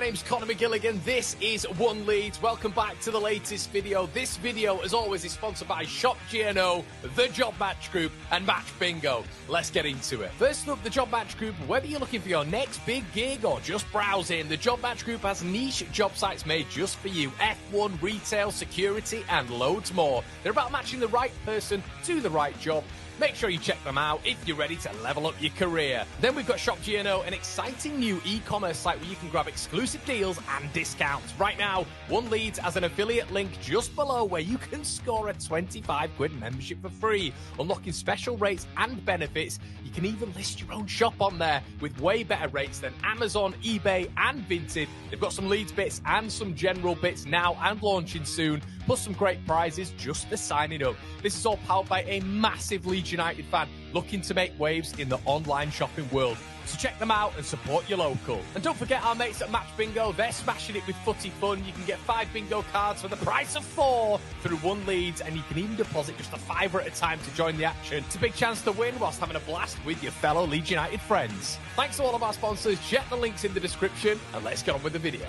name's Conor McGilligan. This is One Leeds. Welcome back to the latest video. This video, as always, is sponsored by Shop GNO, The Job Match Group, and Match Bingo. Let's get into it. First up, The Job Match Group. Whether you're looking for your next big gig or just browsing, The Job Match Group has niche job sites made just for you. F1, retail, security, and loads more. They're about matching the right person to the right job. Make sure you check them out if you're ready to level up your career. Then we've got Shop GNO, an exciting new e-commerce site where you can grab exclusive deals and discounts. Right now, One Leeds has an affiliate link just below where you can score a 25 quid membership for free, unlocking special rates and benefits. You can even list your own shop on there with way better rates than Amazon, eBay, and Vinted. They've got some Leeds bits and some general bits now and launching soon, plus some great prizes just for signing up. This is all powered by a massive Leeds United fan looking to make waves in the online shopping world. So check them out and support your local. And don't forget our mates at Match Bingo. They're smashing it with footy fun. You can get 5 bingo cards for the price of 4 through One Leeds, and you can even deposit just £5 at a time to join the action. It's a big chance to win whilst having a blast with your fellow Leeds United friends. Thanks to all of our sponsors. Check the links in the description, and let's get on with the video.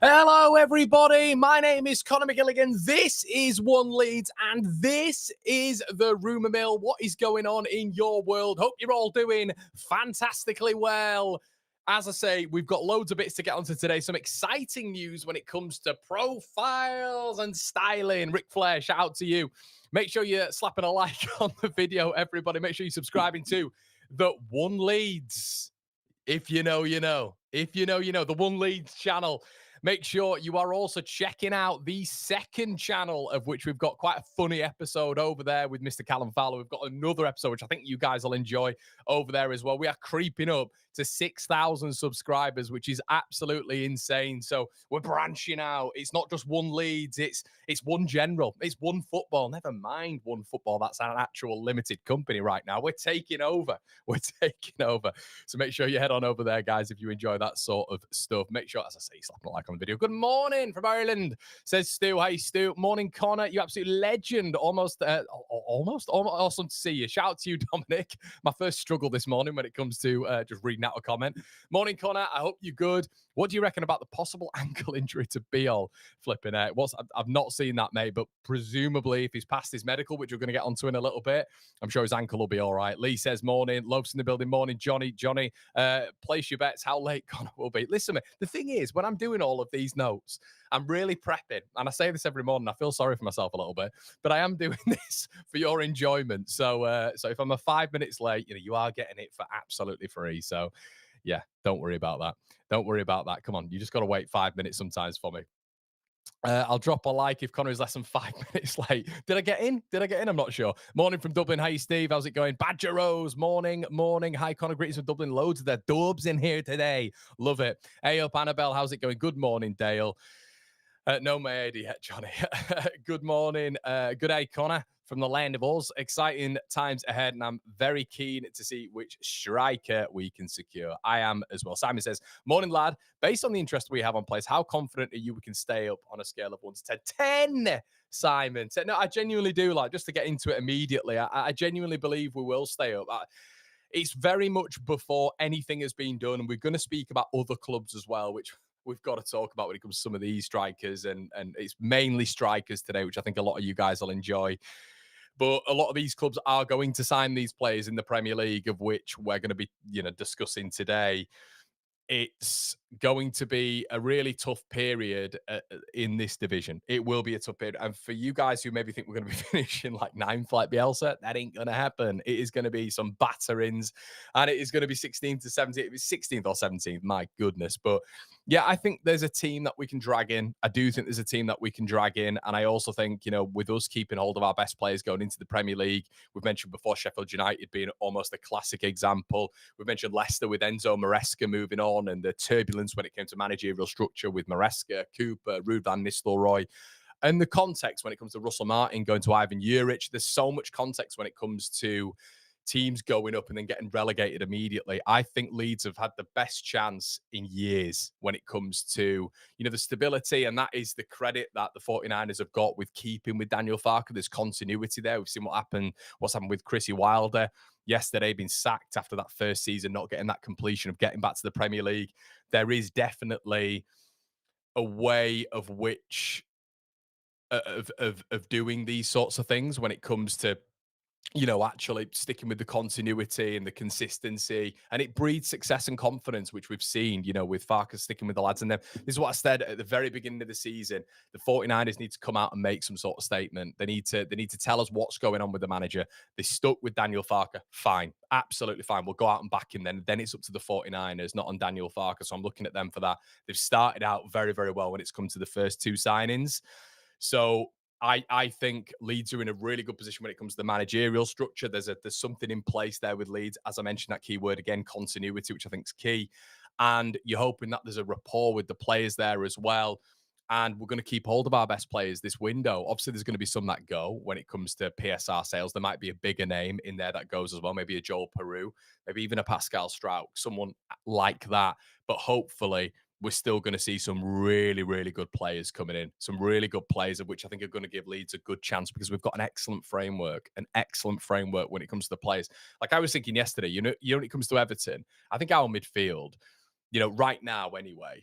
Hello, everybody. My name is Conor McGilligan. This is One Leeds, and this is the Rumour Mill. What is going on in your world? Hope you're all doing fantastically well. As I say, we've got loads of bits to get onto today. Some exciting news when it comes to profiles and styling. Ric Flair, shout out to you. Make sure you're slapping a like on the video, everybody. Make sure you're subscribing to the One Leeds. If you know, you know. If you know, you know. The One Leeds channel. Make sure you are also checking out the second channel, of which we've got quite a funny episode over there with Mr. Callum Fowler. We've got another episode, which I think you guys will enjoy over there as well. We are creeping up to 6,000 subscribers, which is absolutely insane. So we're branching out. It's not just One Leeds. It's One General. It's One Football. Never mind One Football. That's an actual limited company right now. We're taking over. We're taking over. So make sure you head on over there, guys, if you enjoy that sort of stuff. Make sure, as I say, slap a like on the video. Good morning from Ireland, says Stu. Hey, Stu. Morning, Conor. You absolute legend. Almost awesome to see you. Shout out to you, Dominic. My first struggle this morning when it comes to just reading out a comment. Morning, Conor. I hope you're good. What do you reckon about the possible ankle injury to Bijol? Flipping out. I've not seen that, mate, but presumably if he's passed his medical, which we're going to get onto in a little bit, I'm sure his ankle will be all right. Lee says, morning. Loves in the building. Morning, Johnny. Place your bets. How late Conor will be. Listen, mate, the thing is, when I'm doing all of these notes, I'm really prepping, and I say this every morning. I feel sorry for myself a little bit, but I am doing this for your enjoyment. So if I'm 5 minutes late, you are getting it for absolutely free. So yeah, don't worry about that. Don't worry about that. Come on, you just got to wait 5 minutes sometimes for me. I'll drop a like if Conor is less than 5 minutes late. Did I get in? I'm not sure. Morning from Dublin. Hey, Steve. How's it going? Badger Rose. Morning. Hi, Conor. Greetings from Dublin. Loads of their dubs in here today. Love it. Hey up, Annabelle. How's it going? Good morning, Dale. No maid yet, Johnny. Good morning. Good day, Conor. From the land of Oz. Exciting times ahead, and I'm very keen to see which striker we can secure. I am as well. Simon says, morning, lad. Based on the interest we have on players, how confident are you we can stay up on a scale of 1 to 10? 10, Simon. No, I genuinely do, just to get into it immediately. I genuinely believe we will stay up. It's very much before anything has been done, and we're going to speak about other clubs as well, which we've got to talk about when it comes to some of these strikers, and it's mainly strikers today, which I think a lot of you guys will enjoy. But a lot of these clubs are going to sign these players in the Premier League, of which we're going to be, discussing today. It's going to be a really tough period in this division. It will be a tough period. And for you guys who maybe think we're going to be finishing like 9th like Bielsa, that ain't going to happen. It is going to be some batterings, and it is going to be 16th to 17th. It was 16th or 17th, my goodness. But yeah, I think there's a team that we can drag in. I do think there's a team that we can drag in. And I also think, with us keeping hold of our best players going into the Premier League, we've mentioned before Sheffield United being almost a classic example. We've mentioned Leicester with Enzo Maresca moving on, and the turbulence when it came to managerial structure with Maresca, Cooper, Ruud van Nistelrooy, and the context when it comes to Russell Martin going to Ivan Juric. There's so much context when it comes to teams going up and then getting relegated immediately. I think Leeds have had the best chance in years when it comes to, the stability, and that is the credit that the 49ers have got with keeping with Daniel Farke. There's continuity there. We've seen what's happened with Chrissy Wilder. yesterday, being sacked after that first season, not getting that completion of getting back to the Premier League. There is definitely a way of which of doing these sorts of things when it comes to actually sticking with the continuity and the consistency, and it breeds success and confidence, which we've seen, with Farkas sticking with the lads. And then this is what I said at the very beginning of the season: the 49ers need to come out and make some sort of statement. They need to tell us what's going on with the manager. They stuck with Daniel Farkas, fine, absolutely fine. We'll go out and back him then. Then it's up to the 49ers, not on Daniel Farkas. So I'm looking at them for that. They've started out very, very well when it's come to the first two signings. So I think Leeds are in a really good position when it comes to the managerial structure. There's something in place there with Leeds. As I mentioned, that key word again, continuity, which I think is key. And you're hoping that there's a rapport with the players there as well. And we're going to keep hold of our best players this window. Obviously, there's going to be some that go when it comes to PSR sales. There might be a bigger name in there that goes as well. Maybe a Joel Peru, maybe even a Pascal Strauch, someone like that. But hopefully, we're still going to see some really, really good players coming in. Some really good players, of which I think are going to give Leeds a good chance, because we've got an excellent framework when it comes to the players. Like I was thinking yesterday, when it comes to Everton, I think our midfield, right now anyway,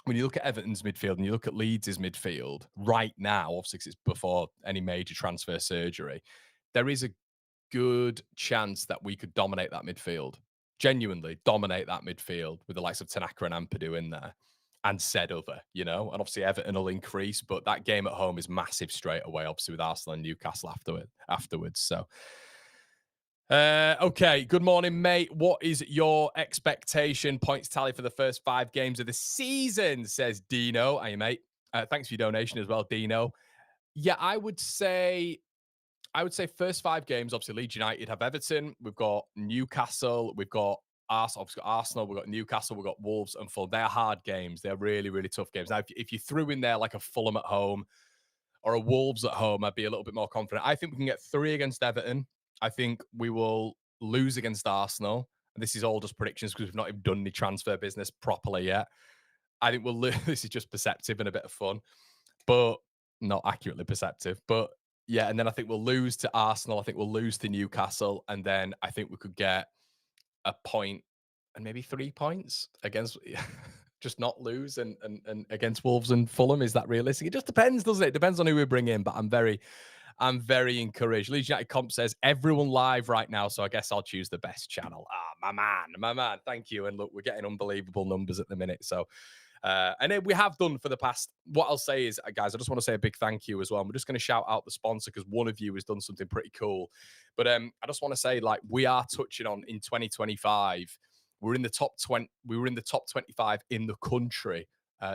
when you look at Everton's midfield and you look at Leeds' midfield right now, obviously because it's before any major transfer surgery, there is a good chance that we could dominate that midfield. Genuinely dominate that midfield with the likes of Tanaka and Ampadu in there and said other, and obviously Everton will increase, but that game at home is massive straight away, obviously with Arsenal and Newcastle afterwards. So, okay. Good morning, mate. What is your expectation points tally for the first 5 games of the season? Says Dino. Hey, mate. Thanks for your donation as well, Dino. Yeah, I would say first 5 games, obviously Leeds United have Everton, we've got Newcastle, we've got Arsenal, we've got Newcastle, we've got Wolves and Fulham. They're hard games. They're really, really tough games. Now, if you threw in there like a Fulham at home or a Wolves at home, I'd be a little bit more confident. I think we can get 3 against Everton. I think we will lose against Arsenal. And this is all just predictions because we've not even done any transfer business properly yet. I think we'll lose. This is just perceptive and a bit of fun, but not accurately perceptive. But yeah, and then I think we'll lose to Arsenal. I think we'll lose to Newcastle. And then I think we could get a point and maybe 3 points against just not lose and against Wolves and Fulham. Is that realistic? It just depends, doesn't it? It depends on who we bring in, but I'm very encouraged. Leeds United Comp says everyone live right now, so I guess I'll choose the best channel. My man. Thank you. And look, we're getting unbelievable numbers at the minute. So and we have done for the past. What I'll say is, guys, I just want to say a big thank you as well. We're just going to shout out the sponsor because one of you has done something pretty cool. But I just want to say, like, we are touching on in 2025. We're in the top 20. We were in the top 25 in the country,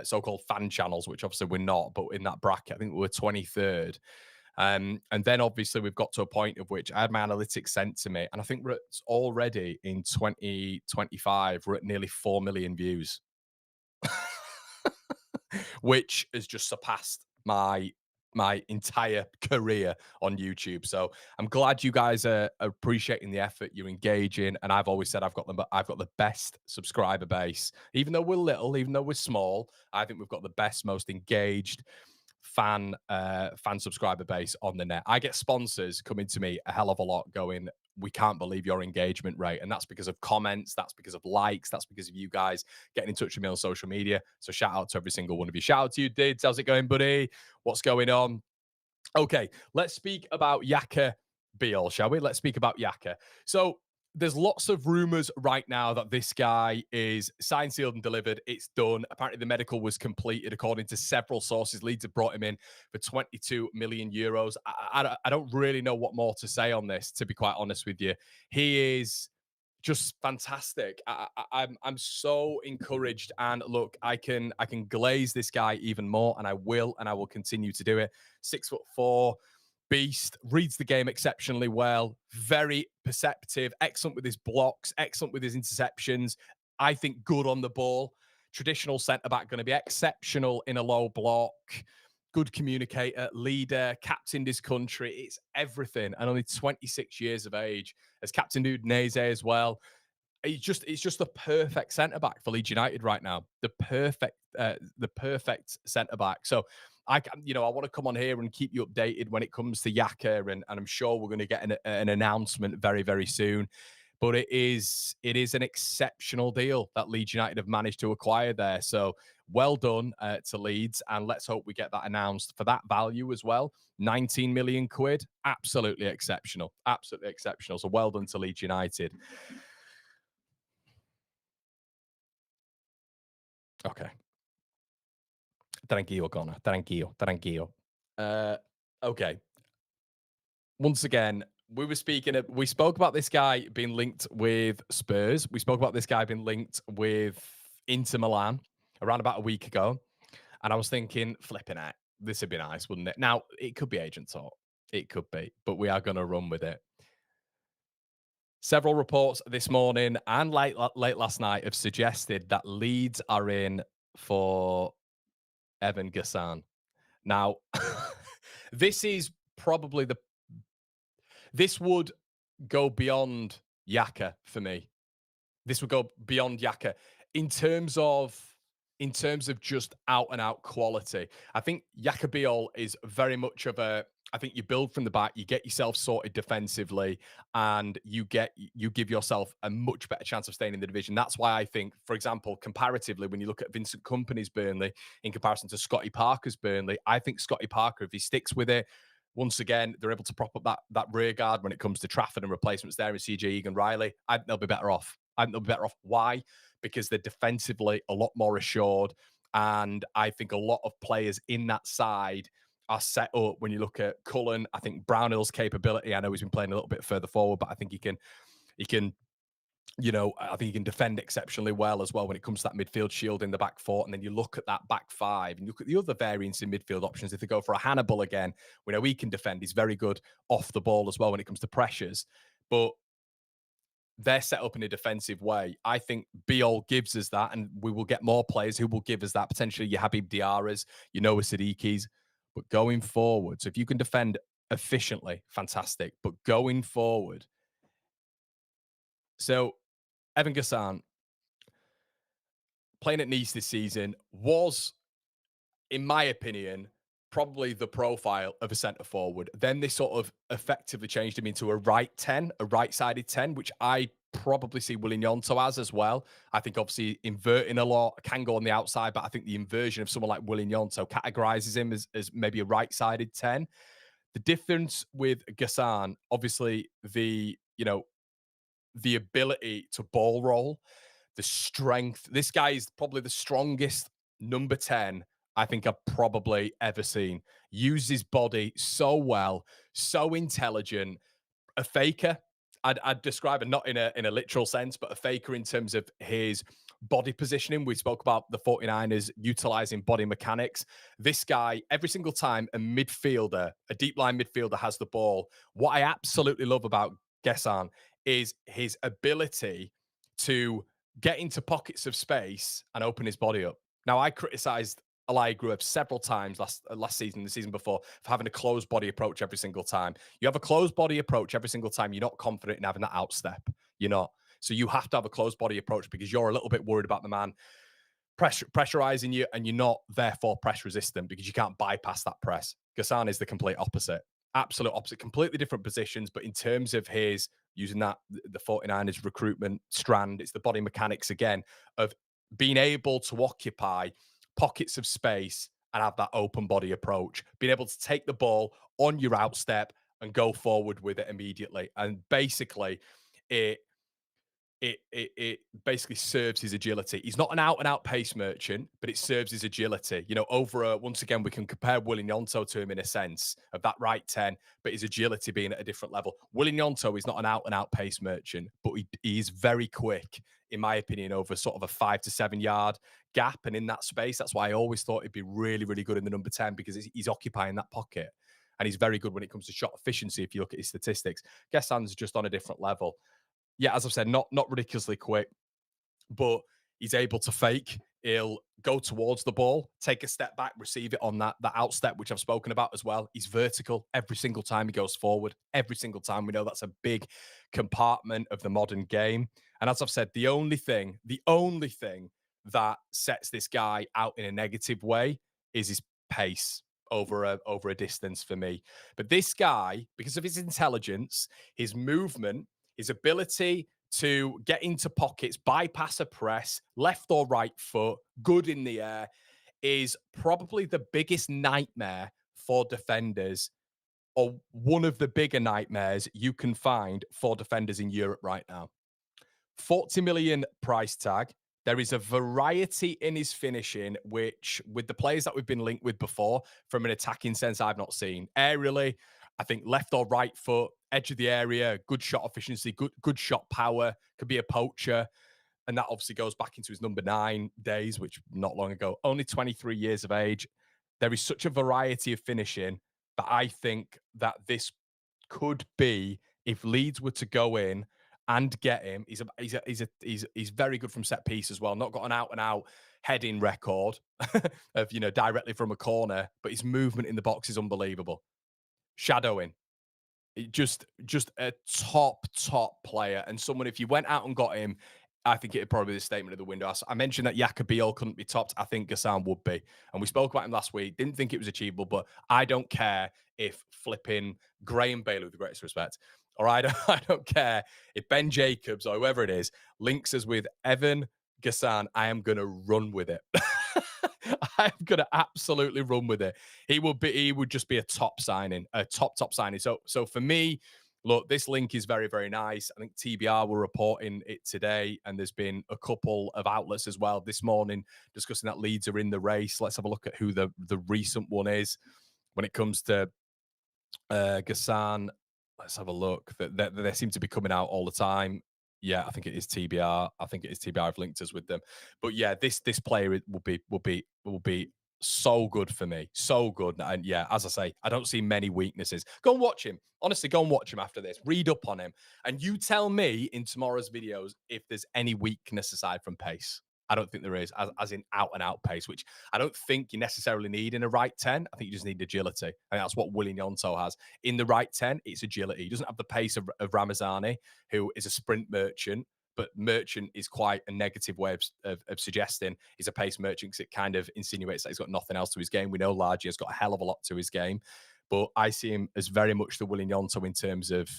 so-called fan channels, which obviously we're not. But in that bracket, I think we were 23rd. And then obviously we've got to a point of which I had my analytics sent to me, and I think we're already in 2025. We're at nearly 4 million views. Which has just surpassed my entire career on YouTube. So I'm glad you guys are appreciating the effort, you're engaging, and I've always said I've got the best subscriber base. Even though we're little, even though we're small, I think we've got the best, most engaged fan subscriber base on the net. I get sponsors coming to me a hell of a lot going, we can't believe your engagement rate. And that's because of comments, that's because of likes, that's because of you guys getting in touch with me on social media. So shout out to every single one of you. Shout out to you, Dids. How's it going, buddy? What's going on? Okay, let's speak about Jaka Bijol, shall we? Let's speak about Jaka. So there's lots of rumors right now that this guy is signed, sealed, and delivered. It's done. Apparently, the medical was completed, according to several sources. Leeds have brought him in for 22 million euros. I don't really know what more to say on this, to be quite honest with you. He is just fantastic. I'm so encouraged, and look, I can glaze this guy even more, and I will continue to do it. 6'4" beast, reads the game exceptionally well, very perceptive, excellent with his blocks, excellent with his interceptions. I think good on the ball. Traditional centre back, going to be exceptional in a low block. Good communicator, leader, captained his country. It's everything. And only 26 years of age. Has captained Udinese as well. It's just the perfect centre back for Leeds United right now. The perfect centre back. So I want to come on here and keep you updated when it comes to Jaka, and I'm sure we're going to get an announcement very, very soon. But it is an exceptional deal that Leeds United have managed to acquire there. So well done to Leeds, and let's hope we get that announced for that value as well. 19 million quid, absolutely exceptional, absolutely exceptional. So well done to Leeds United. Okay. Tranquilo, Conor. Tranquilo. Okay. Once again, we spoke about this guy being linked with Spurs. We spoke about this guy being linked with Inter Milan around about a week ago. And I was thinking, flipping it, this would be nice, wouldn't it? Now, it could be agent talk. It could be, but we are going to run with it. Several reports this morning and late last night have suggested that Leeds are in for Evan Geussand. Now, this is probably this would go beyond Jaka for me. This would go beyond Jaka in terms of just out and out quality. I think Jaka Bijol is very much of a. I think you build from the back, you get yourself sorted defensively, and you give yourself a much better chance of staying in the division. That's why I think, for example, comparatively, when you look at Vincent Kompany's Burnley in comparison to Scotty Parker's Burnley, I think Scotty Parker, if he sticks with it, once again, they're able to prop up that rear guard when it comes to Trafford and replacements there in CJ Egan-Riley. I think they'll be better off. I think they'll be better off. Why? Because they're defensively a lot more assured. And I think a lot of players in that side are set up. When you look at Cullen, I think Brownhill's capability, I know he's been playing a little bit further forward, but I think he can I think he can defend exceptionally well as well when it comes to that midfield shield in the back four. And then you look at that back five and you look at the other variants in midfield options. If they go for a Hannibal again, we know he can defend. He's very good off the ball as well when it comes to pressures. But they're set up in a defensive way. I think Bijol gives us that, and we will get more players who will give us that. Potentially your Habib Diarras, your Noah Siddiquis. But going forward, so if you can defend efficiently, fantastic. But going forward, so Evan Geussand playing at Nice this season was, in my opinion, probably the profile of a centre forward. Then they sort of effectively changed him into a right 10, a right-sided 10, which I probably see Willian Yonto as well. I think obviously inverting a lot, can go on the outside, but I think the inversion of someone like Willian Yonto categorizes him as maybe a right-sided 10. The difference with Geussand, obviously the ability to ball roll, the strength. This guy is probably the strongest number 10 I think I've probably ever seen. Uses his body so well, so intelligent, a faker. I'd describe it not in a literal sense, but a faker in terms of his body positioning. We spoke about the 49ers utilizing body mechanics. This guy, every single time a deep line midfielder has the ball, what I absolutely love about Geussand is his ability to get into pockets of space and open his body up. Now, I criticized Allegro several times last season, the season before, for having a closed body approach every single time. You have a closed body approach every single time. You're not confident in having that outstep. You're not. So you have to have a closed body approach because you're a little bit worried about the man pressurizing you, and you're not therefore press resistant because you can't bypass that press. Geussand is the complete opposite. Absolute opposite. Completely different positions, but in terms of his using the 49ers recruitment strand, it's the body mechanics again of being able to occupy pockets of space and have that open body approach, being able to take the ball on your outstep and go forward with it immediately. And basically, it basically serves his agility. He's not an out and out pace merchant, but it serves his agility. Once again, we can compare Willian Yonto to him in a sense of that right 10, but his agility being at a different level. Willian Yonto is not an out and out pace merchant, but he is very quick, in my opinion, over sort of a 5 to 7 yard gap. And in that space, that's why I always thought he'd be really, really good in the number 10 because he's occupying that pocket. And he's very good when it comes to shot efficiency. If you look at his statistics, Geussand's just on a different level. Yeah, as I've said, not ridiculously quick, but he's able to fake. He'll go towards the ball, take a step back, receive it on that outstep, which I've spoken about as well. He's vertical every single time he goes forward. Every single time. We know that's a big compartment of the modern game. And as I've said, the only thing that sets this guy out in a negative way is his pace. over a distance for me. But this guy, because of his intelligence, his movement, his ability to get into pockets, bypass a press, left or right foot, good in the air, is probably the biggest nightmare for defenders, or one of the bigger nightmares you can find for defenders in Europe right now. 40 million price tag. There is a variety in his finishing, which, with the players that we've been linked with before, from an attacking sense, I've not seen. Aerially, I think left or right foot, edge of the area, good shot efficiency, good shot power, could be a poacher. And that obviously goes back into his number 9 days, which not long ago, only 23 years of age. There is such a variety of finishing that I think that this could be, if Leeds were to go in and get him. He's very good from set piece as well. Not got an out and out heading record of directly from a corner, but his movement in the box is unbelievable. Shadowing, just a top player, and someone, if you went out and got him, I think it'd probably be the statement of the window. I mentioned that Jaka couldn't be topped. I think Geussand would be. And we spoke about him last week. Didn't think it was achievable, but I don't care if flipping Graham Bailey, with the greatest respect, or I don't care if Ben Jacobs or whoever it is links us with Evan Geussand. I am going to run with it. I'm going to absolutely run with it. He would just be a top signing, a top signing. So for me, look, this link is very, very nice. I think TBR were reporting it today, and there's been a couple of outlets as well this morning discussing that Leeds are in the race. Let's have a look at who the recent one is when it comes to Geussand. Let's have a look. They seem to be coming out all the time. Yeah, I think it is TBR. I've linked us with them. But yeah, this player will be so good for me. So good. And yeah, as I say, I don't see many weaknesses. Go and watch him. Honestly, go and watch him after this. Read up on him. And you tell me in tomorrow's videos if there's any weakness aside from pace. I don't think there is, as in out and out pace, which I don't think you necessarily need in a right 10. I think you just need agility. And that's what Willian Yonto has. In the right 10, it's agility. He doesn't have the pace of Ramazani, who is a sprint merchant, but merchant is quite a negative way of suggesting he's a pace merchant, because it kind of insinuates that he's got nothing else to his game. We know Largy has got a hell of a lot to his game, but I see him as very much the Willian Yonto in terms of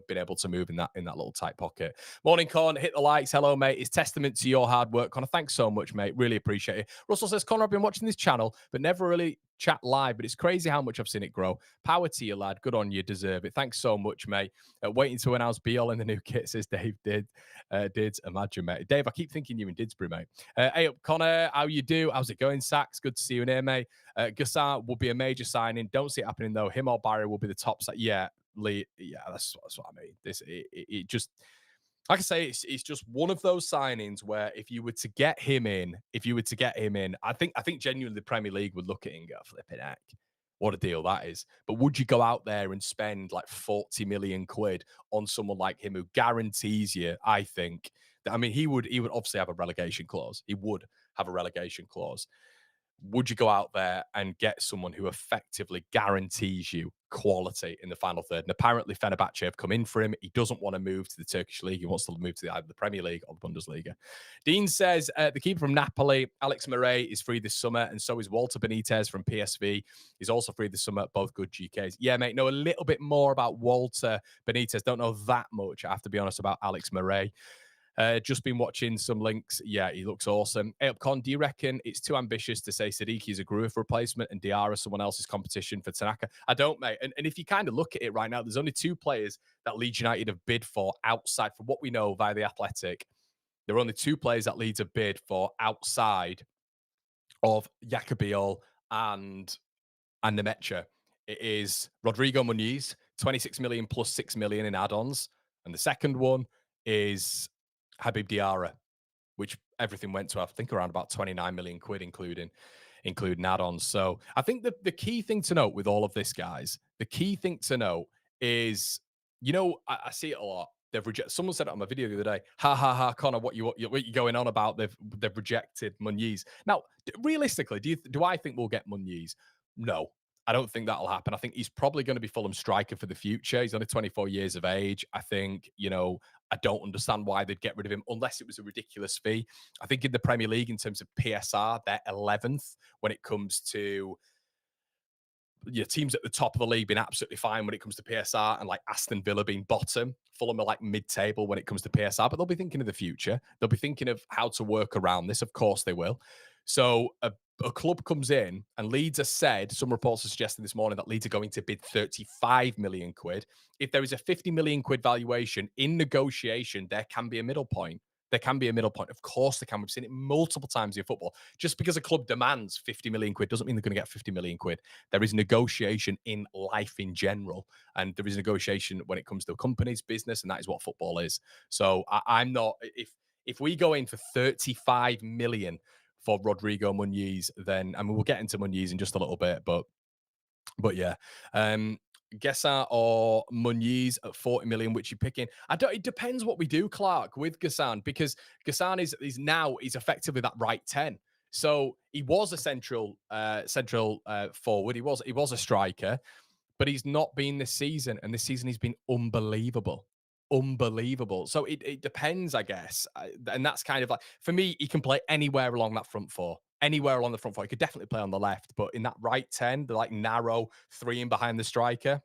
being able to move in that little tight pocket. Morning, Con. Hit the likes. Hello, mate. It's testament to your hard work, Connor. Thanks so much, mate. Really appreciate it. Russell says, Connor, I've been watching this channel, but never really chat live, but it's crazy how much I've seen it grow. Power to you, lad. Good on you. Deserve it. Thanks so much, mate. Waiting to announce Bijol in the new kit, says Dave did. Imagine, mate. Dave, I keep thinking you in Didsbury, mate. Hey up, Connor. How you do? How's it going, Sax? Good to see you in here, mate. Geussand will be a major signing. Don't see it happening, though. Him or Barry will be the top. Yeah, Lee. Yeah, that's what I mean. It just, like I say, it's just one of those signings where if you were to get him in, I think genuinely the Premier League would look at it and go, flipping heck, what a deal that is. But would you go out there and spend like 40 million quid on someone like him who guarantees you, I think, that, I mean, he would obviously have a relegation clause. He would have a relegation clause. Would you go out there and get someone who effectively guarantees you quality in the final third? And apparently Fenerbahce have come in for him. He doesn't want to move to the Turkish league. He wants to move to either the Premier League or the Bundesliga. Dean says the keeper from Napoli, Alex Murray, is free this summer, and so is Walter Benitez from PSV. He's also free this summer. Both good GKs. Yeah, mate, know a little bit more about Walter Benitez. Don't know that much, I have to be honest, about Alex Murray. Just been watching some links. Yeah, he looks awesome. Hey, Con, do you reckon it's too ambitious to say Sadiki is a Gruev replacement and Diarra someone else's competition for Tanaka? I don't, mate. And if you kind of look at it right now, there's only 2 players that Leeds United have bid for outside, from what we know via the Athletic. There are only 2 players that Leeds have bid for outside of Bijol and Nemecha. It is Rodrigo Muniz, 26 million plus 6 million in add-ons. And the second one is Habib Diarra, which everything went to, I think, around about 29 million quid, including add-ons. So I think the key thing to note with all of this, guys, the key thing to note is, I see it a lot. Someone said it on my video the other day. Ha ha ha, Connor, what you going on about? They've rejected Muniz. Now, realistically, do I think we'll get Muniz? No, I don't think that'll happen. I think he's probably going to be Fulham striker for the future. He's only 24 years of age. I think, I don't understand why they'd get rid of him unless it was a ridiculous fee. I think in the Premier League, in terms of PSR, they're 11th when it comes to your teams at the top of the league been absolutely fine when it comes to PSR, and like Aston Villa being bottom. Fulham are like mid-table when it comes to PSR, but they'll be thinking of the future. They'll be thinking of how to work around this. Of course they will. So a club comes in, and Leeds are said, some reports are suggesting this morning that Leeds are going to bid 35 million quid. If there is a 50 million quid valuation in negotiation, there can be a middle point. There can be a middle point. Of course, there can. We've seen it multiple times in football. Just because a club demands 50 million quid doesn't mean they're going to get 50 million quid. There is negotiation in life in general, and there is negotiation when it comes to companies, business, and that is what football is. So I'm not. If we go in for 35 million for Rodrigo Muniz, then I mean we'll get into Muniz in just a little bit, but yeah. Geussand or Muniz at 40 million, which you're picking. I don't. It depends what we do, Clark, with Geussand, because Geussand is now he's effectively that right 10. So he was a central forward. He was a striker, but he's not been this season. And this season he's been unbelievable. Unbelievable. So it depends, I guess. And that's kind of like, for me, he can play anywhere along that front four. Anywhere along the front four. He could definitely play on the left, but in that right 10, the like narrow three in behind the striker,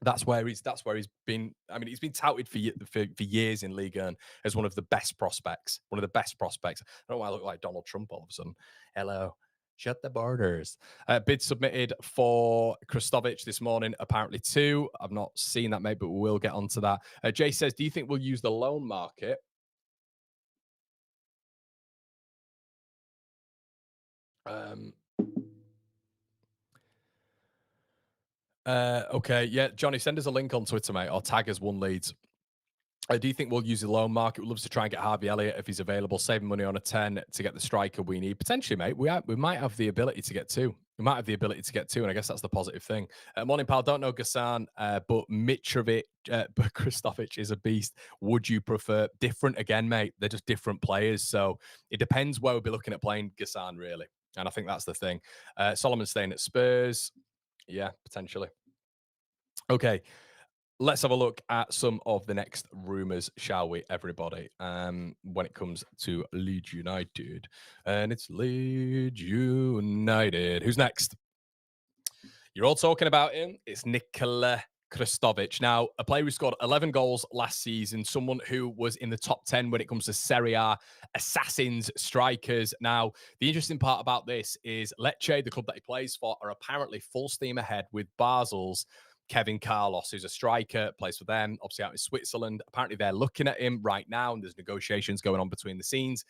that's where he's been. I mean, he's been touted for years in Ligue 1 as one of the best prospects. One of the best prospects. I don't know why I look like Donald Trump all of a sudden. Hello. Shut the borders. Bid submitted for Krstovic this morning, apparently too. I've not seen that, mate, but we will get onto that. Jay says, do you think we'll use the loan market? Okay, yeah, Johnny, send us a link on Twitter, mate, or tag us one Leeds. I do think we'll use the loan market. We'd love to try and get Harvey Elliott if he's available, saving money on a 10 to get the striker we need. Potentially, mate, we might have the ability to get two. We might have the ability to get two, and I guess that's the positive thing. Morning, pal. Don't know Geussand, but Mitrovic, but Krstovic is a beast. Would you prefer different again, mate? They're just different players, so it depends where we'll be looking at playing Geussand, really. And I think that's the thing. Solomon staying at Spurs, yeah, potentially. Okay, let's have a look at some of the next rumours, shall we, everybody? When it comes to Leeds United, and it's Leeds United. Who's next? You're all talking about him. It's Nikola Krstovic. Now, a player who scored 11 goals last season, someone who was in the top 10 when it comes to Serie A assassins, strikers. Now, the interesting part about this is Lecce, the club that he plays for, are apparently full steam ahead with Basel's Kevin Carlos, who's a striker, plays for them, obviously out in Switzerland. Apparently, they're looking at him right now, and there's negotiations going on between the scenes.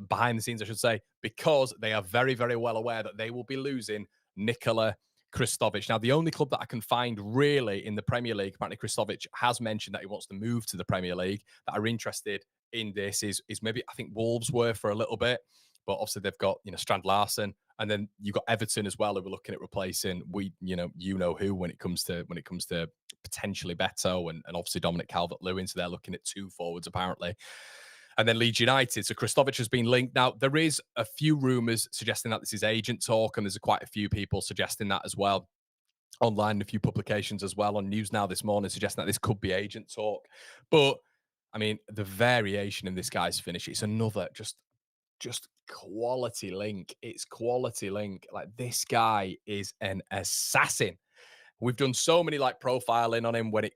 Behind the scenes, I should say, because they are very, very well aware that they will be losing Nikola Krstovic. Now, the only club that I can find really in the Premier League, apparently Krstovic has mentioned that he wants to move to the Premier League, that are interested in this is maybe, I think, Wolves were for a little bit, but obviously they've got, Strand Larsen, and then you've got Everton as well, who are looking at replacing who when it comes to potentially Beto and obviously Dominic Calvert-Lewin. So they're looking at two forwards apparently. And then Leeds United. So Krstovic has been linked. Now, there is a few rumours suggesting that this is agent talk, and there's quite a few people suggesting that as well. Online, a few publications as well on News Now this morning suggesting that this could be agent talk. But, I mean, the variation in this guy's finish, it's another just quality link. It's quality link. Like, this guy is an assassin. We've done so many like profiling on him when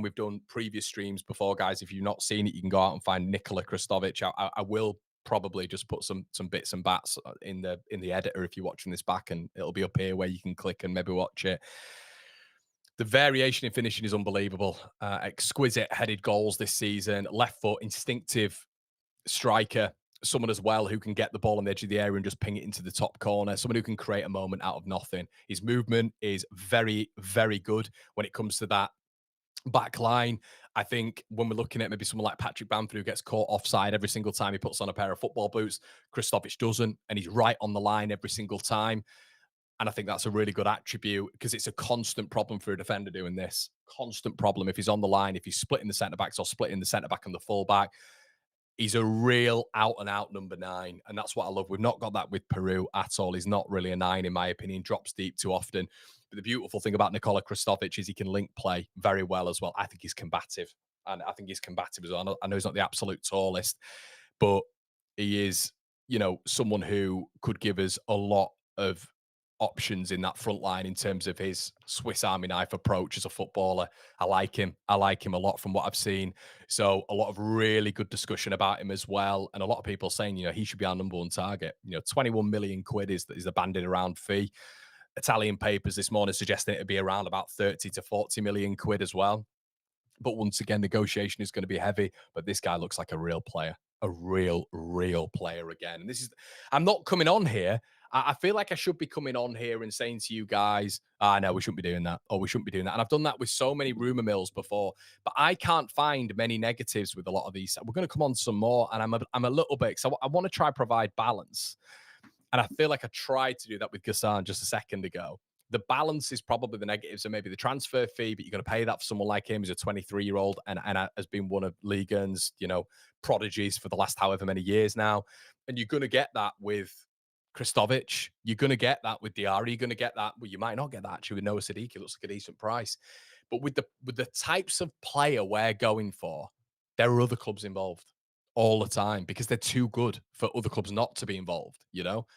we've done previous streams before, guys. If you've not seen it, you can go out and find Nikola Krstovic. I will probably just put some bits and bats in the editor if you're watching this back, and it'll be up here where you can click and maybe watch it. The variation in finishing is unbelievable. Exquisite headed goals this season. Left foot, instinctive striker. Someone as well who can get the ball on the edge of the area and just ping it into the top corner. Someone who can create a moment out of nothing. His movement is very, very good when it comes to that back line. I think when we're looking at maybe someone like Patrick Bamford, who gets caught offside every single time he puts on a pair of football boots, Krstovic doesn't, and he's right on the line every single time. And I think that's a really good attribute because it's a constant problem for a defender doing this. Constant problem if he's on the line, if he's splitting the centre backs or splitting the centre back and the full back. He's a real out-and-out number 9, and that's what I love. We've not got that with Peru at all. He's not really a 9, in my opinion. Drops deep too often. But the beautiful thing about Nikola Krstovic is he can link play very well as well. I think he's combative, and I think he's combative as well. I know he's not the absolute tallest, but he is, someone who could give us a lot of options in that front line in terms of his Swiss Army knife approach as a footballer. I like him. I like him a lot from what I've seen. So a lot of really good discussion about him as well. And a lot of people saying, he should be our number one target. 21 million quid is the banded around fee. Italian papers this morning suggesting it'd be around about 30 to 40 million quid as well. But once again, negotiation is going to be heavy. But this guy looks like a real player, a real player again. And I'm not coming on here. I feel like I should be coming on here and saying to you guys, no, we shouldn't be doing that. Or we shouldn't be doing that. And I've done that with so many rumor mills before, but I can't find many negatives with a lot of these. We're going to come on some more. And I'm a little bit, because I want to try provide balance. And I feel like I tried to do that with Geussand just a second ago. The balance is probably the negatives, and maybe the transfer fee, but you're going to pay that for someone like him who's a 23-year-old and has been one of Ligue 1's, prodigies for the last however many years now. And you're going to get that with Krstovic. You're going to get that with Diarra. You're going to get that. Well, you might not get that actually with Noah Sadiq. It looks like a decent price. But with the types of player we're going for, there are other clubs involved all the time because they're too good for other clubs not to be involved,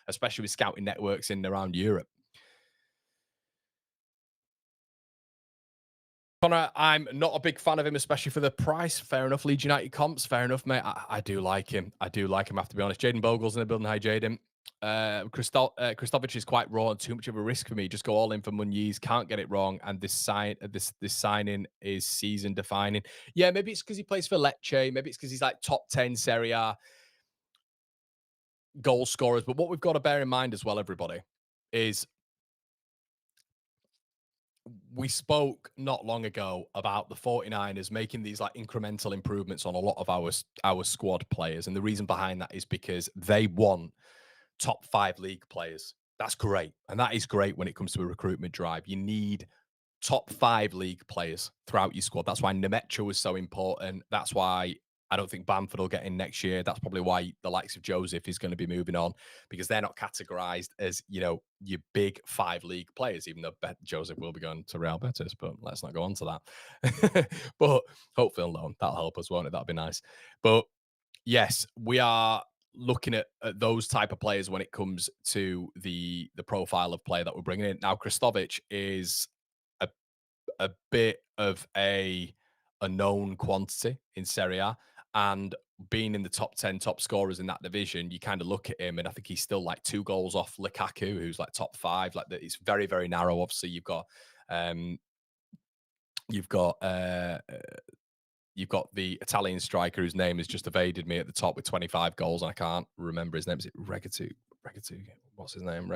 especially with scouting networks in and around Europe. Conor, I'm not a big fan of him, especially for the price. Fair enough. Leeds United comps, fair enough, mate. I do like him. I do like him, I have to be honest. Jaden Bogle's in the building. Hi, Jaden. Krstovic is quite raw and too much of a risk for me. Just go all in for Muniz. Can't get it wrong. And this signing is season defining. Yeah, maybe it's because he plays for Lecce. Maybe it's because he's like top 10 Serie A goal scorers. But what we've got to bear in mind as well, everybody, is we spoke not long ago about the 49ers making these like incremental improvements on a lot of our squad players. And the reason behind that is because they want top 5 league players. That's great. And that is great when it comes to a recruitment drive. You need top 5 league players throughout your squad. That's why Nemecha was so important. That's why I don't think Bamford will get in next year. That's probably why the likes of Joseph is going to be moving on, because they're not categorized as, your big 5 league players, even though Joseph will be going to Real Betis, but let's not go on to that. But hopefully on loan. That'll help us, won't it? That'd be nice. But yes, we are looking at those type of players when it comes to the profile of player that we're bringing in. Now, Krstovic is a bit of a known quantity in Serie A, and being in the top 10 top scorers in that division, you kind of look at him and I think he's still like 2 goals off Lukaku, who's like top 5. Like that, it's very, very narrow. Obviously, um, you've got you've got the Italian striker whose name has just evaded me at the top with 25 goals, and I can't remember his name. Is it Regatu? What's his name?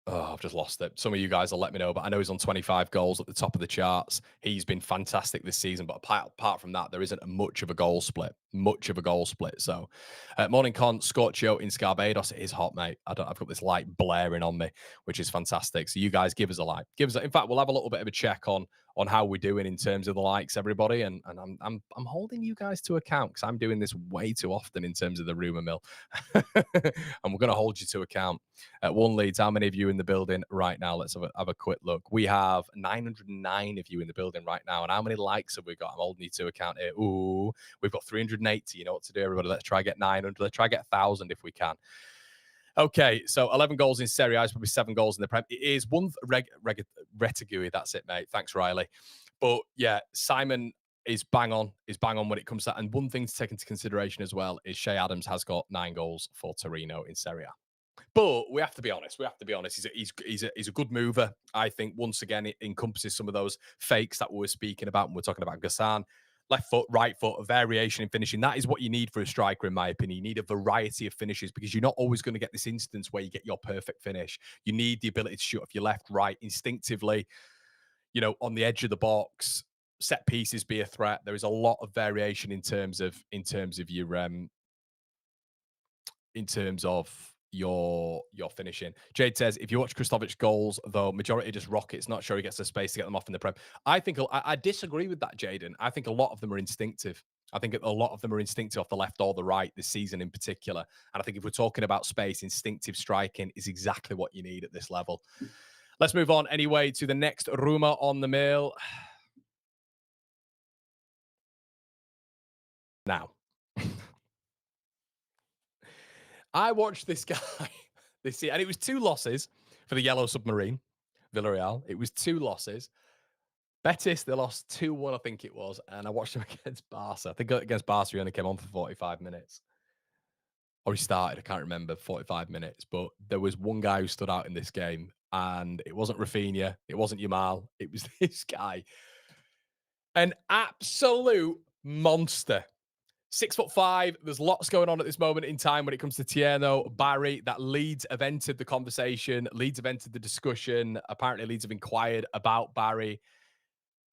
Oh, I've just lost it. Some of you guys will let me know, but I know he's on 25 goals at the top of the charts. He's been fantastic this season, but apart from that, there isn't much of a goal split. So, morning, Con. Scorchio in Scarbados. It is hot, mate. I've got this light blaring on me, which is fantastic. So you guys give us a like. In fact, we'll have a little bit of a check on how we're doing in terms of the likes, everybody. And I'm holding you guys to account because I'm doing this way too often in terms of the rumor mill, and we're going to hold you to account. One Leeds, how many of you in the building right now? Let's have a quick look. We have 909 of you in the building right now. And how many likes have we got? I'm holding you to account here. Ooh, we've got 380. You know what to do, everybody. Let's try get 900. Let's try get 1,000 if we can. Okay, so 11 goals in Serie A is probably 7 goals in the Prem. It is one Retigui. That's it, mate. Thanks, Riley. But yeah, Simon is bang on when it comes to that. And one thing to take into consideration as well is Shea Adams has got 9 goals for Torino in Serie A. But we have to be honest. He's a good mover. I think once again it encompasses some of those fakes that we were speaking about when we're talking about Geussand. Left foot, right foot, a variation in finishing. That is what you need for a striker, in my opinion. You need a variety of finishes because you're not always going to get this instance where you get your perfect finish. You need the ability to shoot off your left, right, instinctively, on the edge of the box. Set pieces be a threat. There is a lot of variation in terms of your finishing. Jade says, if you watch Krstovic goals, though, majority just rockets. Not sure he gets the space to get them off in the Prem. I think I disagree with that, Jaden. I think a lot of them are instinctive. I think a lot of them are instinctive off the left or the right this season in particular. And I think if we're talking about space, instinctive striking is exactly what you need at this level. Let's move on anyway to the next rumor on the mail. Now, I watched this guy. this year. And it was 2 losses for the Yellow Submarine, Villarreal. It was 2 losses. Betis, they lost 2-1, I think it was. And I watched them against Barca. I think against Barca, he only came on for 45 minutes. Or he started, I can't remember, 45 minutes. But there was one guy who stood out in this game. And it wasn't Rafinha. It wasn't Yamal. It was this guy. An absolute monster. 6'5". There's lots going on at this moment in time when it comes to Thierno Barry. That Leeds have entered the conversation. Leeds have entered the discussion. Apparently, Leeds have inquired about Barry.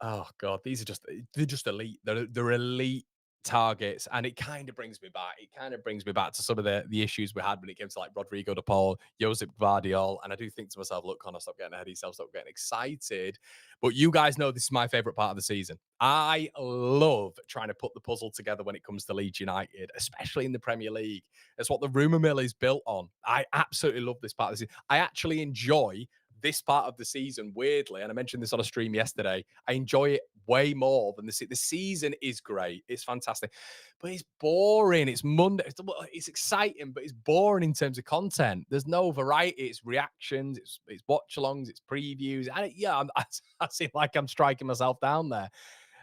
Oh God, they're just elite. They're elite targets, and it kind of brings me back. It kind of brings me back to some of the issues we had when it came to like Rodrigo de Paul, Josep Guardiola, and I do think to myself, look, Conor, stop getting ahead of yourself, stop getting excited. But you guys know this is my favorite part of the season. I love trying to put the puzzle together when it comes to Leeds United, especially in the Premier League. That's what the rumour mill is built on. I absolutely love this part of the season. I actually enjoy this part of the season, weirdly, and I mentioned this on a stream yesterday, I enjoy it way more than the season is great. It's fantastic, but it's boring. It's Monday. It's exciting, but it's boring in terms of content. There's no variety. It's reactions. It's watch-alongs. It's previews. I seem like I'm striking myself down there.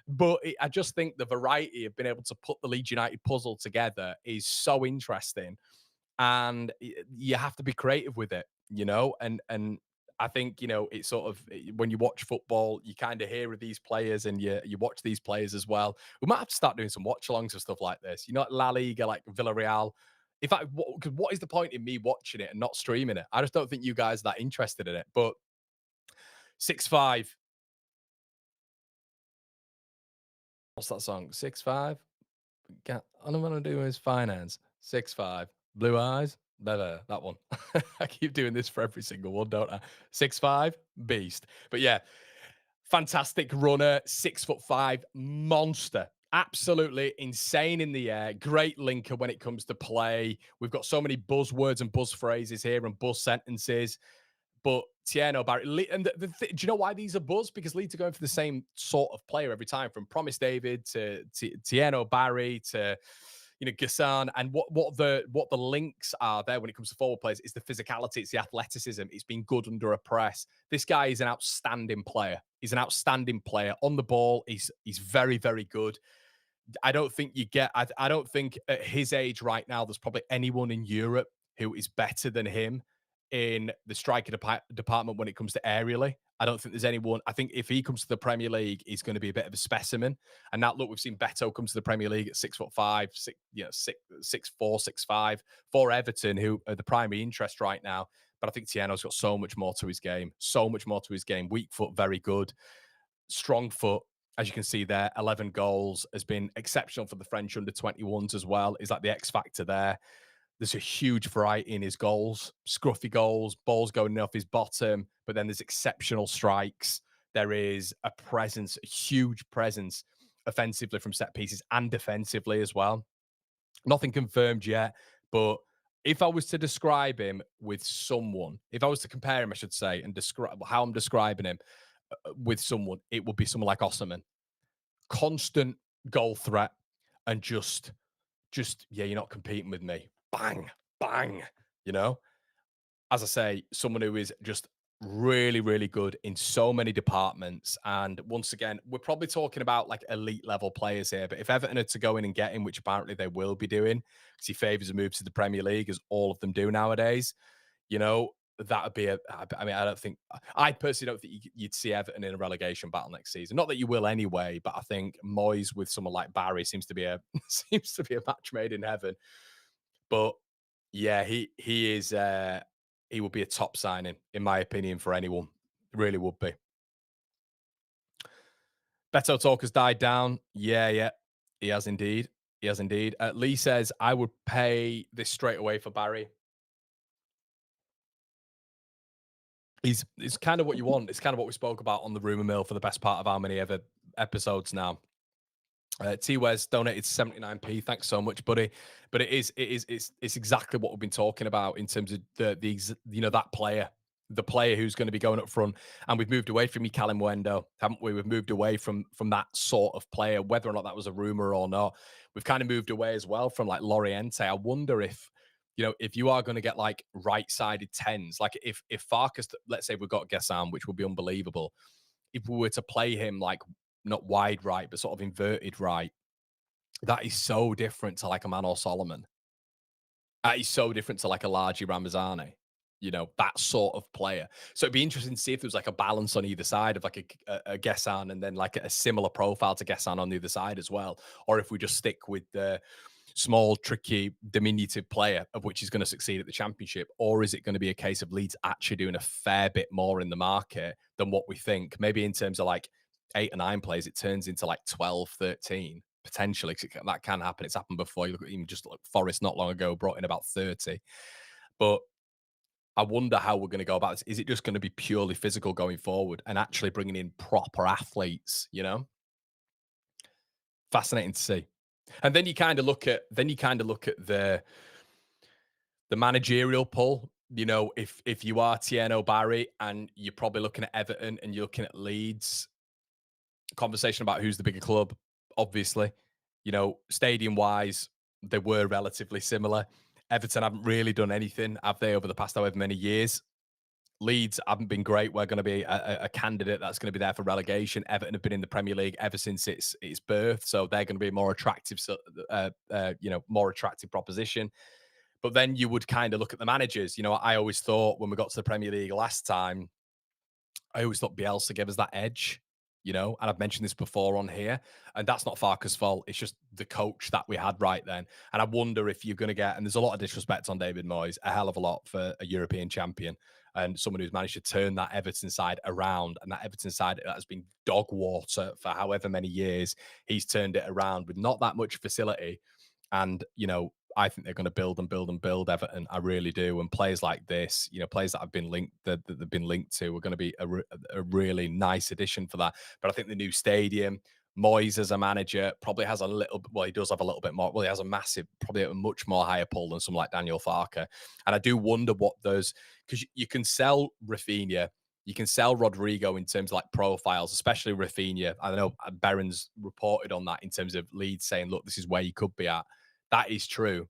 But I just think the variety of being able to put the Leeds United puzzle together is so interesting. And you have to be creative with it, and I think, it's sort of when you watch football, you kind of hear of these players and you watch these players as well. We might have to start doing some watch alongs of stuff like this. Like La Liga, like Villarreal. In fact, what is the point in me watching it and not streaming it? I just don't think you guys are that interested in it. But 6'5". What's that song? 6'5". All I want to do is finance. 6'5". Blue eyes. That one. I keep doing this for every single one, don't I? 6'5", beast. But yeah, fantastic runner, 6'5", monster. Absolutely insane in the air. Great linker when it comes to play. We've got so many buzzwords and buzz phrases here and buzz sentences. But Thierno Barry, and do you know why these are buzz? Because Leeds are going for the same sort of player every time, from Promise David to Thierno Barry to Geussand, and what the links are there when it comes to forward players is the physicality, it's the athleticism, it's been good under a press. This guy is an outstanding player. He's an outstanding player on the ball. He's very, very good. I don't think I don't think at his age right now, there's probably anyone in Europe who is better than him in the striker department when it comes to aerially. I don't think there's anyone. I think if he comes to the Premier League, he's going to be a bit of a specimen. And now, look, we've seen Beto come to the Premier League at 6'5", 6'4", 6'5", for Everton, who are the primary interest right now. But I think Thierno's got so much more to his game. So much more to his game. Weak foot, very good. Strong foot, as you can see there, 11 goals, has been exceptional for the French under-21s as well. Is like the X factor there. There's a huge variety in his goals, scruffy goals, balls going off his bottom, but then there's exceptional strikes. There is a presence, a huge presence offensively from set pieces and defensively as well. Nothing confirmed yet, but if I was to describe him with someone, if I was to compare him, I should say, and describe how I'm describing him with someone, it would be someone like Osimhen. Constant goal threat and just, yeah, you're not competing with me. Bang, bang, As I say, someone who is just really, really good in so many departments. And once again, we're probably talking about like elite level players here. But if Everton are to go in and get him, which apparently they will be doing, because he favours a move to the Premier League, as all of them do nowadays, that would be I personally don't think you'd see Everton in a relegation battle next season. Not that you will anyway, but I think Moyes with someone like Barry seems to be a match made in heaven. But yeah, he is he would be a top signing, in my opinion, for anyone. It really would be. Beto talk has died down. Yeah. He has indeed. Lee says, I would pay this straight away for Barry. It's kind of what you want. It's kind of what we spoke about on the rumor mill for the best part of how many ever episodes now. T-Wes donated 79p. Thanks so much, buddy. But it's exactly what we've been talking about in terms of that player, the player who's going to be going up front. And we've moved away from Callum Wendo, haven't we? We've moved away from that sort of player, whether or not that was a rumor or not. We've kind of moved away as well from like Loriente. I wonder if if you are going to get like right-sided tens, like if Farkas, let's say we've got Geussand, which would be unbelievable. If we were to play him like not wide right, but sort of inverted right, that is so different to like a Manor Solomon. That is so different to like a Largy Ramazani, that sort of player. So it'd be interesting to see if there was like a balance on either side of like a Geussand and then like a similar profile to Geussand on the other side as well. Or if we just stick with the small, tricky, diminutive player of which is going to succeed at the championship. Or is it going to be a case of Leeds actually doing a fair bit more in the market than what we think? Maybe in terms of like 8 or 9 players, it turns into like 12, 13 potentially. That can happen. It's happened before. You look at even just like Forest not long ago brought in about 30. But I wonder how we're going to go about this. Is it just going to be purely physical going forward and actually bringing in proper athletes? Fascinating to see. And then you kind of look at the managerial pull. If you are Thierno Barry and you're probably looking at Everton and you're looking at Leeds, conversation about who's the bigger club, obviously. Stadium wise, they were relatively similar. Everton haven't really done anything, have they, over the past however many years? Leeds haven't been great. We're going to be a candidate that's going to be there for relegation. Everton have been in the Premier League ever since its birth, so they're going to be a more attractive, more attractive proposition. But then you would kind of look at the managers. I always thought when we got to the Premier League last time, I always thought Bielsa gave us that edge, and I've mentioned this before on here, and that's not Farkas' fault. It's just the coach that we had right then. And I wonder if you're going to get, and there's a lot of disrespect on David Moyes, a hell of a lot for a European champion and someone who's managed to turn that Everton side around, and that Everton side that has been dog water for however many years. He's turned it around with not that much facility. And, I think they're going to build and build and build Everton. I really do. And players like this, players that have been linked, that they've been linked to, are going to be a really nice addition for that. But I think the new stadium, Moyes as a manager probably has a little, well, he does have a little bit more, well, he has a massive, probably a much more higher pull than someone like Daniel Farke. And I do wonder what those, because you can sell Rafinha, you can sell Rodrigo in terms of like profiles, especially Rafinha. I know Barron's reported on that in terms of Leeds saying, look, this is where you could be at. That is true.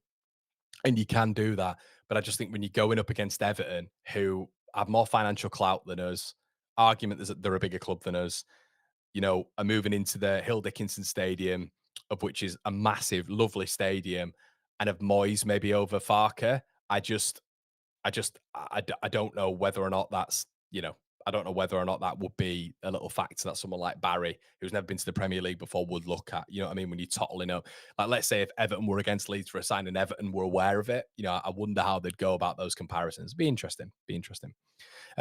And you can do that. But I just think when you're going up against Everton, who have more financial clout than us, argument is that they're a bigger club than us, are moving into the Hill Dickinson Stadium, of which is a massive, lovely stadium, and of Moyes maybe over Farke. I don't know whether or not that's, I don't know whether or not that would be a little factor that someone like Barry, who's never been to the Premier League before, would look at. You know what I mean? When you're tottling up, like let's say if Everton were against Leeds for a sign and Everton were aware of it, I wonder how they'd go about those comparisons. Be interesting.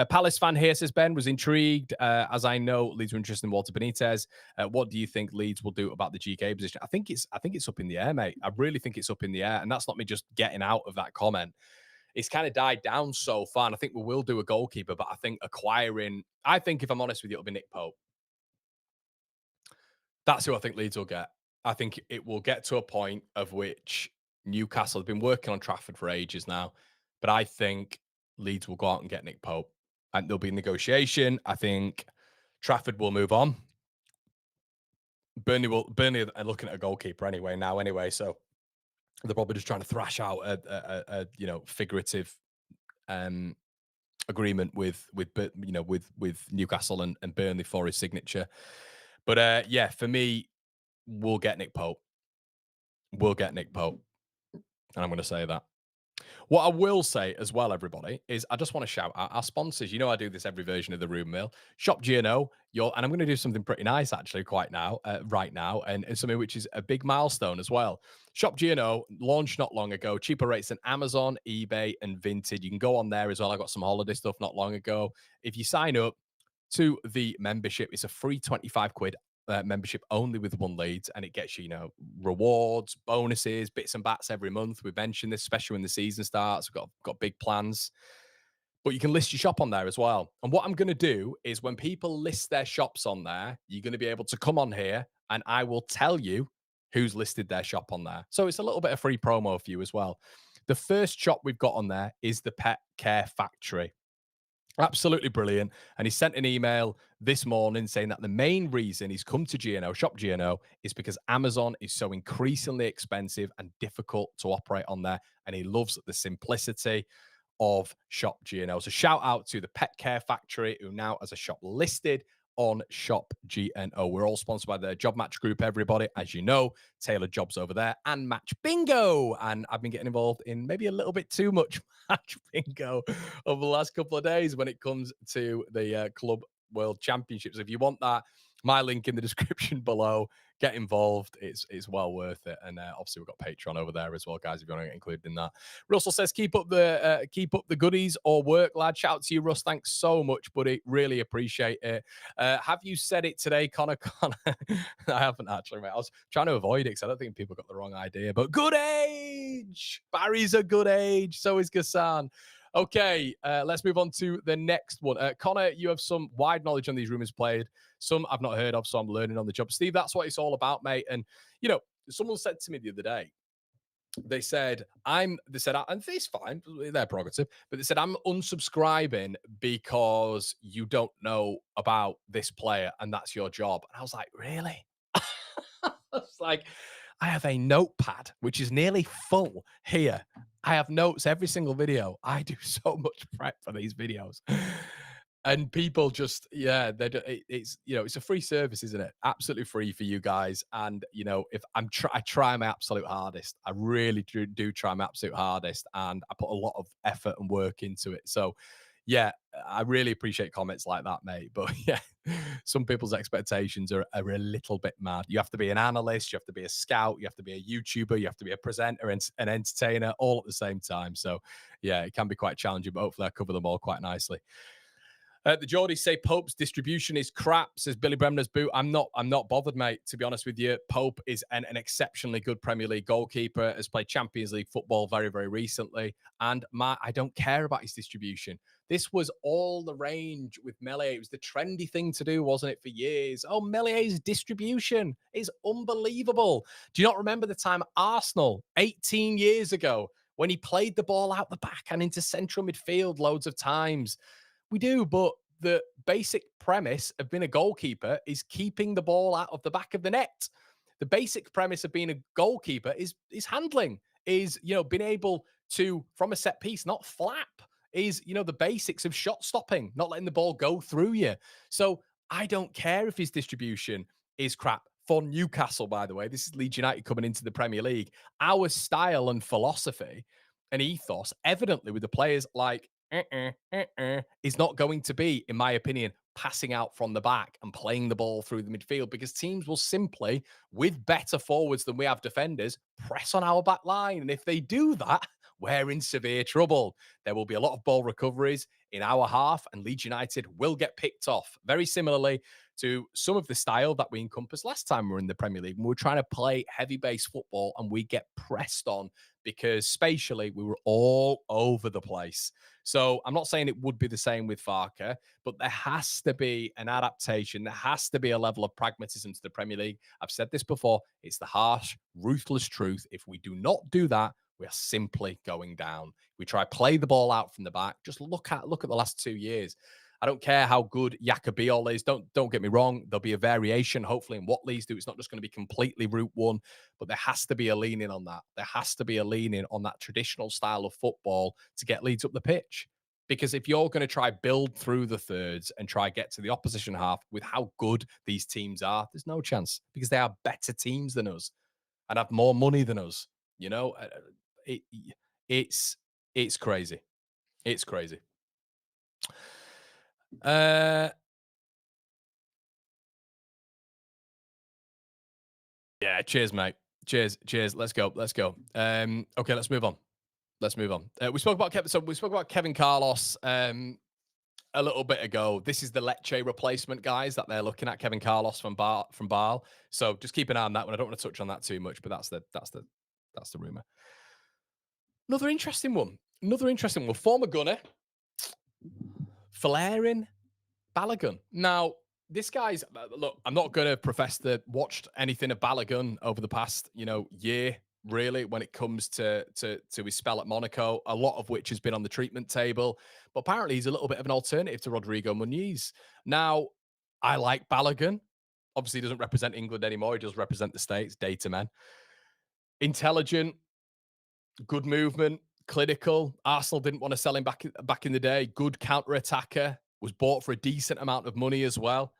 Palace fan here says Ben was intrigued, as I know Leeds were interested in Walter Benitez. What do you think Leeds will do about the GK position? I think it's up in the air, mate. I really think it's up in the air, and that's not me just getting out of that comment. It's kind of died down so far, and I think we will do a goalkeeper, but I think if I'm honest with you, it'll be Nick Pope. That's who I think Leeds will get. I think it will get to a point of which Newcastle have been working on Trafford for ages now, but I think Leeds will go out and get Nick Pope, and there'll be negotiation. I think Trafford will move on. Burnley are looking at a goalkeeper anyway, so they're probably just trying to thrash out a figurative agreement with Newcastle and Burnley for his signature. But for me, we'll get Nick Pope. And I'm going to say that. What I will say as well, everybody, is I just want to shout out our sponsors. I do this every version of the Room Mill. Shop Geussand, and I'm going to do something pretty nice actually right now, and something which is a big milestone as well. Shop Geussand launched not long ago, cheaper rates than Amazon, eBay, and Vinted. You can go on there as well. I got some holiday stuff not long ago. If you sign up to the membership, it's a free 25 quid membership only with one Leeds, and it gets you, rewards, bonuses, bits and bats every month. We mentioned this, especially when the season starts. We've got big plans, but you can list your shop on there as well. And what I'm going to do is when people list their shops on there, you're going to be able to come on here and I will tell you who's listed their shop on there. So it's a little bit of free promo for you as well. The first shop we've got on there is the Pet Care Factory. Absolutely brilliant. And he sent an email this morning saying that the main reason he's come to GNO, Shop GNO, is because Amazon is so increasingly expensive and difficult to operate on there. And he loves the simplicity of Shop GNO. So shout out to the Pet Care Factory, who now has a shop listed on Shop GNO. We're all sponsored by the Job Match Group, everybody. As you know, tailored jobs over there and Match Bingo. And I've been getting involved in maybe a little bit too much Match Bingo over the last couple of days when it comes to the Club World Championships. If you want that, my link in the description below. Get involved. It's well worth it. And obviously we've got Patreon over there as well, guys, if you want to get included in that. Russell says, keep up the goodies or work, lad. Shout out to you, Russ. Thanks so much, buddy. Really appreciate it. Have you said it today, Conor? Conor? I haven't actually, mate. I was trying to avoid it because I don't think people got the wrong idea. But good age. Barry's a good age. So is Geussand. Okay, let's move on to the next one. Conor, you have some wide knowledge on these rumors played. Some I've not heard of, so I'm learning on the job. Steve, that's what it's all about, mate. And, you know, someone said to me the other day, they said, and it's fine, their prerogative, but they said, I'm unsubscribing because you don't know about this player and that's your job. And I was like, really? I was like, I have a notepad which is nearly full here. I have notes every single video. I do so much prep for these videos. And people just, yeah, it's, you know, it's a free service, isn't it? Absolutely free for you guys. And, you know, if I try my absolute hardest. I really do try my absolute hardest. And I put a lot of effort and work into it. So, yeah, I really appreciate comments like that, mate. But yeah, some people's expectations are a little bit mad. You have to be an analyst, you have to be a scout, you have to be a YouTuber, you have to be a presenter and an entertainer all at the same time. So yeah, it can be quite challenging, but hopefully I cover them all quite nicely. The Geordies say Pope's distribution is crap, says Billy Bremner's boot. I'm not bothered, mate, to be honest with you. Pope is an exceptionally good Premier League goalkeeper, has played Champions League football very, very recently. And I don't care about his distribution. This was all the range with Meslier. It was the trendy thing to do, wasn't it, for years? Oh, Meslier's distribution is unbelievable. Do you not remember the time at Arsenal 18 years ago when he played the ball out the back and into central midfield loads of times? We do, but the basic premise of being a goalkeeper is keeping the ball out of the back of the net. The basic premise of being a goalkeeper is handling, is, you know, being able to, from a set piece, not flap, is, you know, the basics of shot stopping, not letting the ball go through you. So I don't care if his distribution is crap. For Newcastle, by the way, this is Leeds United coming into the Premier League. Our style and philosophy and ethos, evidently with the players like is not going to be, in my opinion, passing out from the back and playing the ball through the midfield, because teams will simply, with better forwards than we have defenders, press on our back line. And if they do that, we're in severe trouble. There will be a lot of ball recoveries in our half, and Leeds United will get picked off. Very similarly to some of the style that we encompassed last time we were in the Premier League. We were trying to play heavy base football and we get pressed on because spatially we were all over the place. So I'm not saying it would be the same with Farke, but there has to be an adaptation. There has to be a level of pragmatism to the Premier League. I've said this before. It's the harsh, ruthless truth. If we do not do that, we are simply going down. We try play the ball out from the back. Just look at the last 2 years. I don't care how good Jaka Bijol is. Don't get me wrong. There'll be a variation, hopefully, in what Leeds do. It's not just going to be completely route one, but there has to be a leaning on that. There has to be a leaning on that traditional style of football to get Leeds up the pitch. Because if you're going to try build through the thirds and try get to the opposition half with how good these teams are, there's no chance, because they are better teams than us and have more money than us. You know, it, it's crazy. It's crazy. Yeah, cheers, mate. Cheers. Let's go. Okay, let's move on. We spoke about Kevin Carlos a little bit ago. This is the Lecce replacement, guys, that they're looking at. Kevin Carlos from Basel. So just keep an eye on that one. I don't want to touch on that too much, but that's the rumor. Another interesting one. Former gunner, flaring Balogun. Now, this guy's, look, I'm not going to profess to watched anything of Balogun over the past, year really, when it comes to his spell at Monaco, a lot of which has been on the treatment table. But apparently, he's a little bit of an alternative to Rodrigo Muniz. Now, I like Balogun. Obviously, he doesn't represent England anymore. He does represent the States, data man. Intelligent, good movement, clinical. Arsenal didn't want to sell him back in the day. Good counter attacker. Was bought for a decent amount of money as well.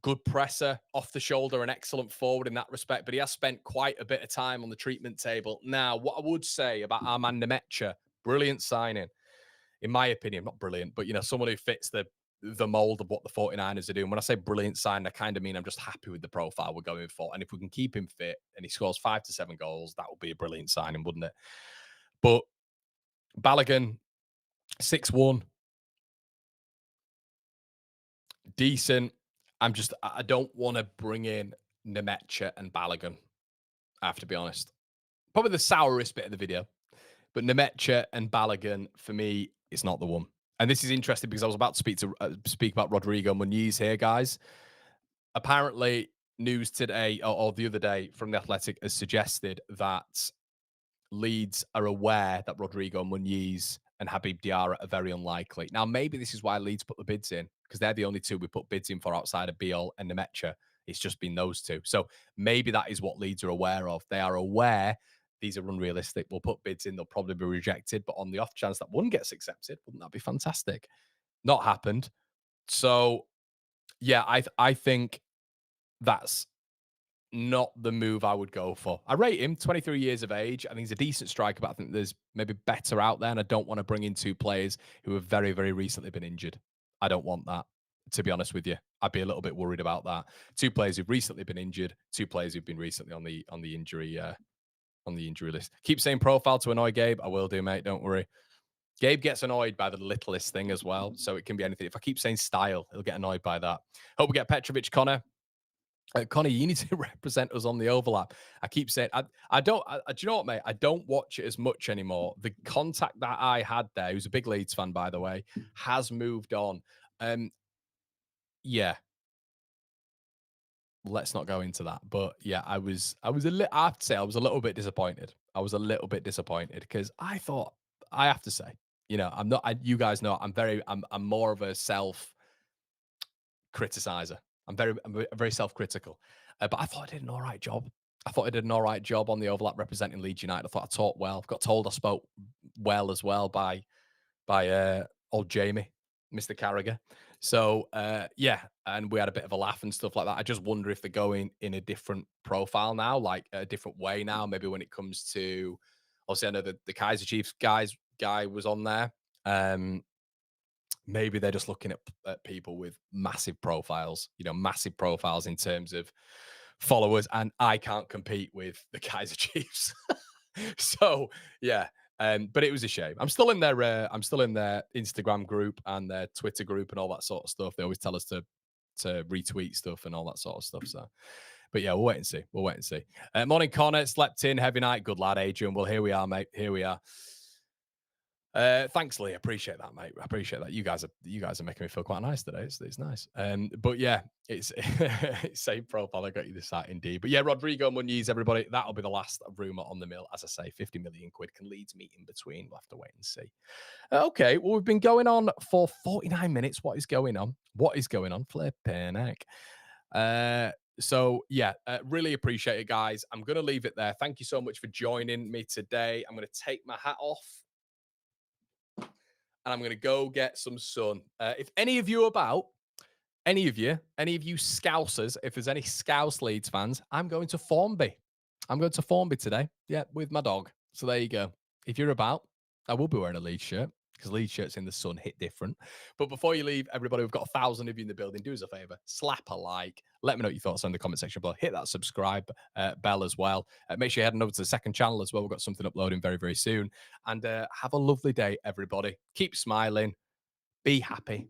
Good presser, off the shoulder, an excellent forward in that respect. But he has spent quite a bit of time on the treatment table. Now, what I would say about Armand Nemecha, brilliant signing, in my opinion. Not brilliant, but someone who fits the mold of what the 49ers are doing. When I say brilliant sign, I kind of mean I'm just happy with the profile we're going for. And if we can keep him fit and he scores 5 to 7 goals, that would be a brilliant signing, wouldn't it? But Balogun, 6'1", decent. I don't want to bring in Nemecha and Balogun. I have to be honest. Probably the sourest bit of the video. But Nemecha and Balogun, for me, it's not the one. And this is interesting because I was about to speak about Rodrigo Muniz here, guys. Apparently, news today or the other day from The Athletic has suggested that Leeds are aware that Rodrigo Muniz and Habib Diarra are very unlikely. Now, maybe this is why Leeds put the bids in, because they're the only two we put bids in for outside of Bijol and Nemecha. It's just been those two. So maybe that is what Leeds are aware of. They are aware these are unrealistic. We'll put bids in, they'll probably be rejected. But on the off chance that one gets accepted, wouldn't that be fantastic? Not happened. So, yeah, I think that's not the move I would go for. I rate him, 23 years of age. I think he's a decent striker, but I think there's maybe better out there. And I don't want to bring in two players who have very, very recently been injured. I don't want that, to be honest with you. I'd be a little bit worried about that. Two players who've recently been injured, two players who've been recently on the injury list. Keep saying profile to annoy Gabe. I will do, mate. Don't worry. Gabe gets annoyed by the littlest thing as well. So it can be anything. If I keep saying style, he'll get annoyed by that. Hope we get Petrovic, Conor. Conor, you need to represent us on the overlap. I keep saying, I don't, do you know what, mate? I don't watch it as much anymore. The contact that I had there, who's a big Leeds fan, by the way, has moved on. Yeah. Let's not go into that. But yeah, I have to say, I was a little bit disappointed. I was a little bit disappointed because I thought, I have to say, I'm not, you guys know, I'm more of a criticizer. I'm very self-critical, but I thought I did an all right job. I thought I did an all right job on the overlap representing Leeds United. I thought I taught well. I've got told I spoke well as well by old Jamie, Mr. Carragher. So yeah, and we had a bit of a laugh and stuff like that. I just wonder if they're going in a different profile now, like a different way now. Maybe when it comes to, obviously, I know that the Kaiser Chiefs guy was on there. Maybe they're just looking at people with massive profiles, massive profiles in terms of followers, and I can't compete with the Kaiser Chiefs. So yeah, but it was a shame. I'm still in their Instagram group and their Twitter group and all that sort of stuff. They always tell us to retweet stuff and all that sort of stuff. So, but yeah, we'll wait and see. Morning, Conor. Slept in, heavy night. Good lad, Adrian. Well, here we are, mate. Here we are. Thanks, Lee. I appreciate that, mate. I appreciate that. You guys are making me feel quite nice today. It's nice. But yeah, it's same profile. I got you this site indeed. But yeah, Rodrigo Muniz, everybody. That'll be the last rumor on the mill. As I say, 50 million quid. Can Leeds meet in between? We'll have to wait and see. Okay. Well, we've been going on for 49 minutes. What is going on? Flipping heck. So yeah, really appreciate it, guys. I'm going to leave it there. Thank you so much for joining me today. I'm going to take my hat off and I'm going to go get some sun. If any of you Scousers, if there's any Scouse Leeds fans, I'm going to Formby. Today. Yeah, with my dog. So there you go. If you're about, I will be wearing a Leeds shirt because Leeds shirts in the sun hit different. But before you leave, everybody, we've got 1,000 of you in the building. Do us a favor, slap a like. Let me know what your thoughts are in the comment section below. Hit that subscribe bell as well. Make sure you're heading over to the second channel as well. We've got something uploading very, very soon. And have a lovely day, everybody. Keep smiling. Be happy.